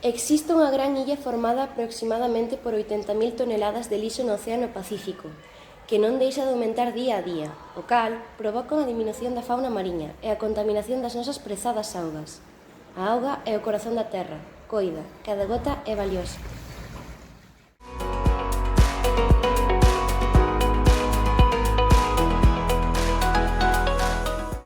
Existe unha gran illa formada aproximadamente por 80.000 toneladas de lixo no Océano Pacífico, que non deixa de aumentar día a día, o cal provoca unha diminución da fauna mariña e a contaminación das nosas prezadas augas. A auga é o corazón da terra, coida, cada gota é valiosa.